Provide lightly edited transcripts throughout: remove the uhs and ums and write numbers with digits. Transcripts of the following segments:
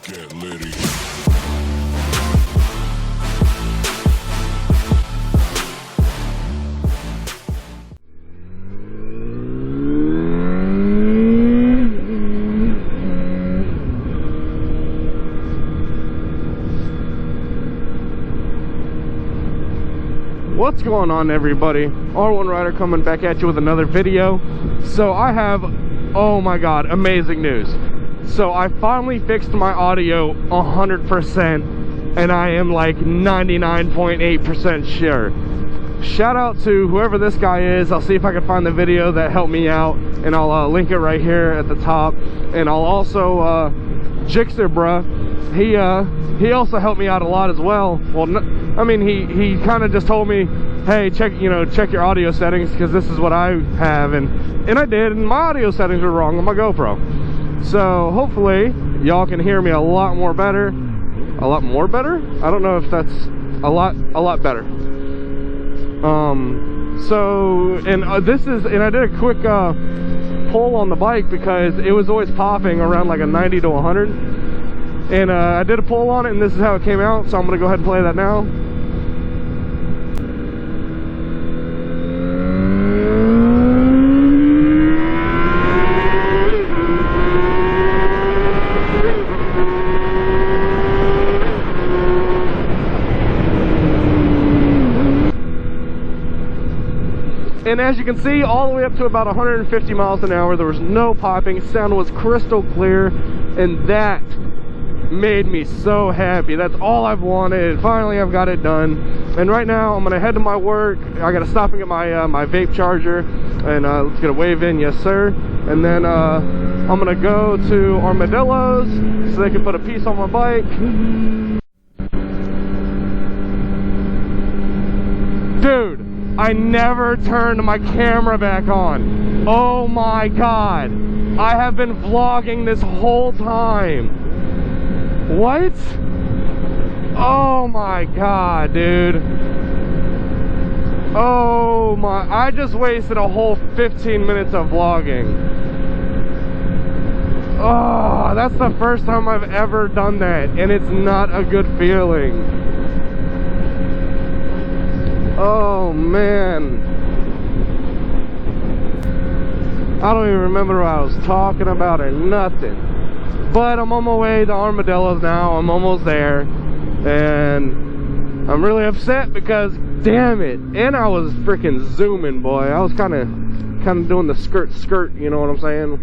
Get litty. What's going on, everybody? R1 Rider coming back at you with another video. So I have, oh my god, amazing news. So I finally fixed my audio 100% and I am like 99.8% sure. Shout out to whoever this guy is. I'll see if I can find the video that helped me out, and I'll link it right here at the top. And I'll also Jixer bruh, he also helped me out a lot as well. Well, I mean, he kind of just told me, hey, check your audio settings, because this is what I have, and I did, and my audio settings were wrong on my GoPro. So hopefully y'all can hear me a lot more better. A lot more better? I don't know if that's a lot better. So, and I did a quick pull on the bike because it was always popping around like a 90 to 100. And I did a pull on it, and this is how it came out, so I'm gonna go ahead and play that now. And as you can see, all the way up to about 150 miles an hour, there was no popping. Sound was crystal clear, and that made me so happy. That's all I've wanted. Finally, I've got it done. And right now, I'm gonna head to my work. I gotta stop and get my my vape charger, and let's get a wave in, yes sir. And then I'm gonna go to Armadillo's so they can put a piece on my bike. Dude, I never turned my camera back on. Oh my god, I have been vlogging this whole time. What? Oh my god, dude. Oh my, I just wasted a whole 15 minutes of vlogging. Oh, that's the first time I've ever done that, and it's not a good feeling. Oh man, I don't even remember what I was talking about or nothing. But I'm on my way to Armadillo's now. I'm almost there, and I'm really upset because damn it, and I was freaking zooming, boy. I was kind of doing the skirt, you know what I'm saying?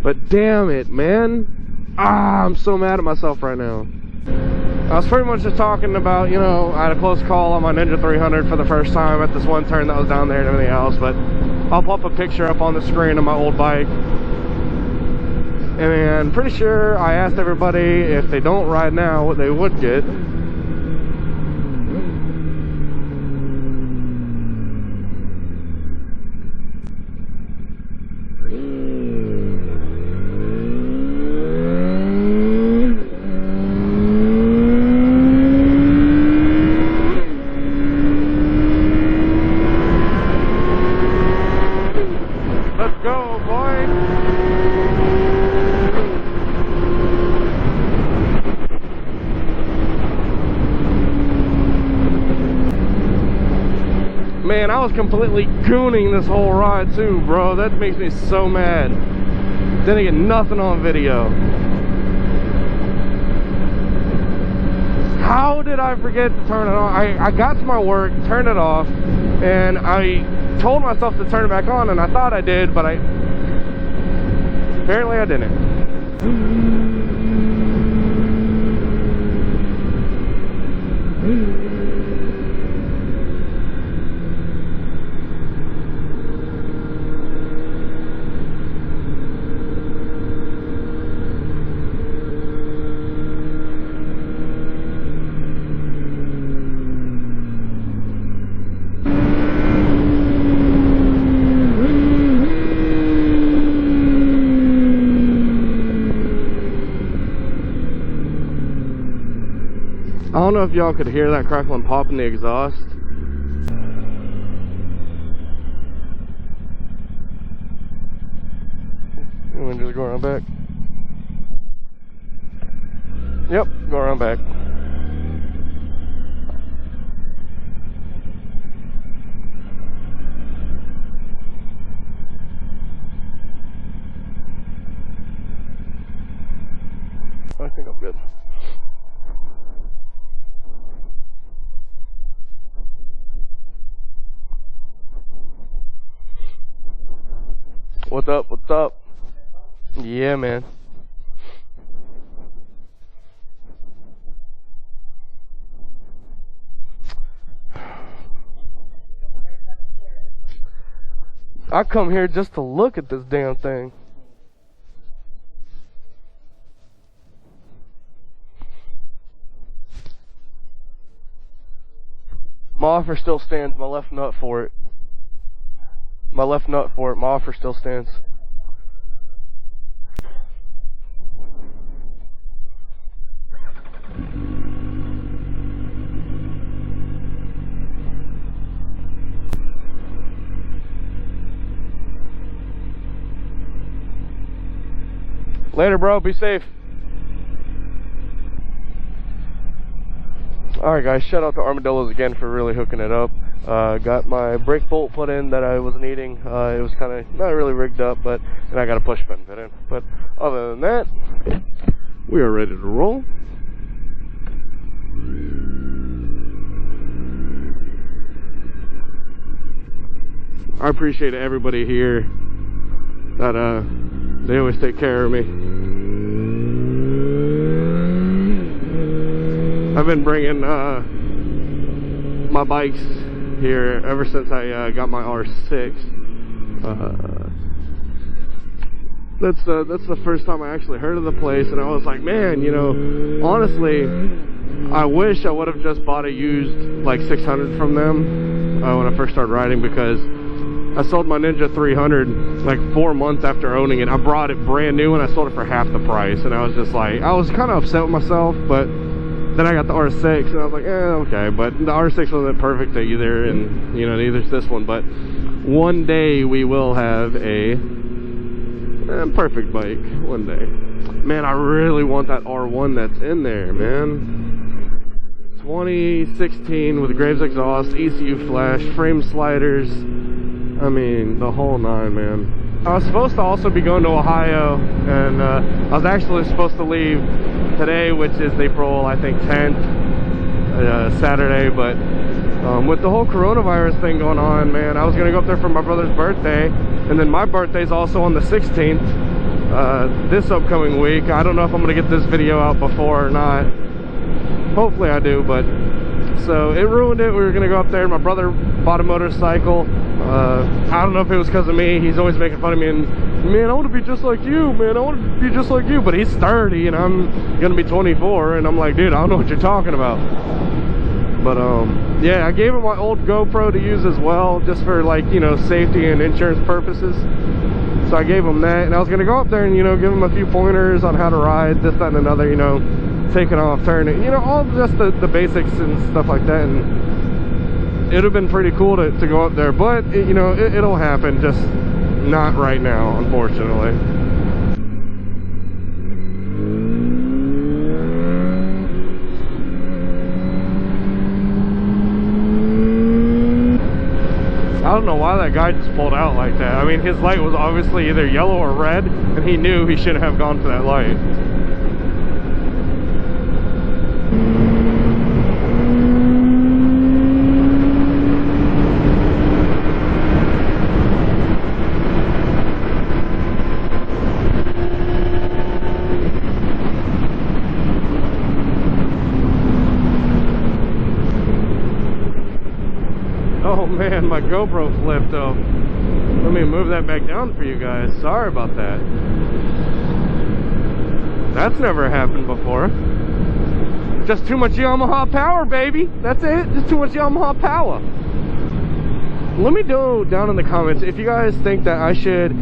But damn it, man, I'm so mad at myself right now. I was pretty much just talking about, you know, I had a close call on my Ninja 300 for the first time at this one turn that was down there and everything else, but I'll pop a picture up on the screen of my old bike. And pretty sure I asked everybody if they don't ride now what they would get. Man, I was completely gooning this whole ride too, bro. That makes me so mad. Didn't get nothing on video. How did I forget to turn it on? I got to my work, turned it off, and I told myself to turn it back on, and I thought I did, but apparently I didn't. I don't know if y'all could hear that crackling pop in the exhaust. You want to just go around back? Yep, go around back. I think I'm good. What's up? What's up? Yeah, man. I come here just to look at this damn thing. My offer still stands. My left nut for it. My left nut for it. My offer still stands. Later, bro. Be safe. Alright, guys. Shout out to Armadillos again for really hooking it up. Got my brake bolt put in that I was needing. It was kind of not really rigged up, but and I got a push pin put in. But other than that, we are ready to roll. I appreciate everybody here that they always take care of me. I've been bringing my bikes here ever since I got my R6. That's the first time I actually heard of the place, and I was like, man, you know, honestly, I wish I would have just bought a used like 600 from them when I first started riding, because I sold my Ninja 300 like 4 months after owning it. I brought it brand new and I sold it for half the price, and I was just like, I was kind of upset with myself. But then I got the R6 and I was like, okay. But the R6 wasn't perfect either, and you know, neither's this one. But one day we will have a perfect bike. One day. Man, I really want that R1 that's in there, man. 2016 with Graves exhaust, ECU flash, frame sliders. I mean, the whole nine, man. I was supposed to also be going to Ohio, and I was actually supposed to leave today, which is April, I think, 10th, Saturday, but with the whole coronavirus thing going on, man, I was going to go up there for my brother's birthday, and then my birthday's also on the 16th, this upcoming week. I don't know if I'm going to get this video out before or not. Hopefully I do, but so it ruined it. We were going to go up there. My brother bought a motorcycle. I don't know if it was because of me. He's always making fun of me, and man, I want to be just like you, man. I want to be just like you. But he's 30 and I'm gonna be 24, and I'm like, dude, I don't know what you're talking about. But yeah, I gave him my old GoPro to use as well, just for, like, you know, safety and insurance purposes. So I gave him that, and I was gonna go up there and, you know, give him a few pointers on how to ride this, that, and another, you know, taking off, turning, you know, all just the basics and stuff like that. And it would have been pretty cool to go up there, but you know, it'll happen, just not right now, unfortunately. I don't know why that guy just pulled out like that. I mean, his light was obviously either yellow or red, and he knew he shouldn't have gone for that light. Oh man, my GoPro flipped up. Let me move that back down for you guys. Sorry about that. That's never happened before. Just too much Yamaha power, baby. That's it. Just too much Yamaha power. Let me know down in the comments if you guys think that I should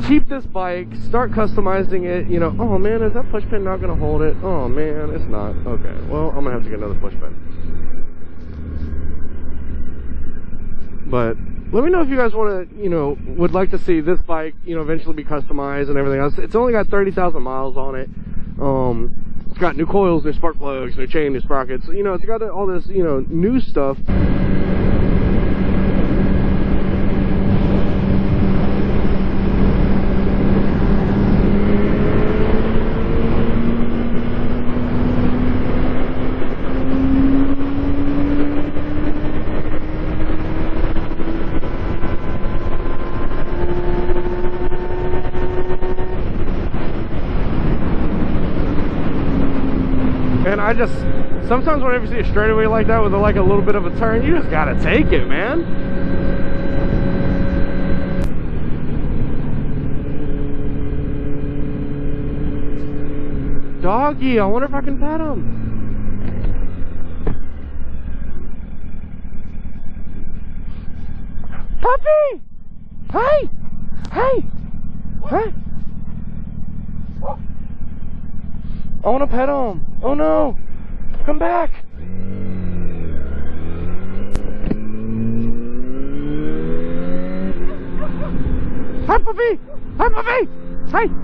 keep this bike, start customizing it. You know, oh man, is that push pin not gonna hold it? Oh man, it's not. Okay, well, I'm gonna have to get another push pin. But let me know if you guys want to, you know, would like to see this bike, you know, eventually be customized and everything else. It's only got 30,000 miles on it. It's got new coils, new spark plugs, new chain, new sprockets. You know, it's got all this, you know, new stuff. And I just, sometimes whenever you see a straightaway like that with like a little bit of a turn, you just gotta take it, man. Doggy, I wonder if I can pet him. Puppy! Hey! Hey! Hey! I want to pet him. Oh no! Come back! Hi, puppy! Hi, puppy! Hi!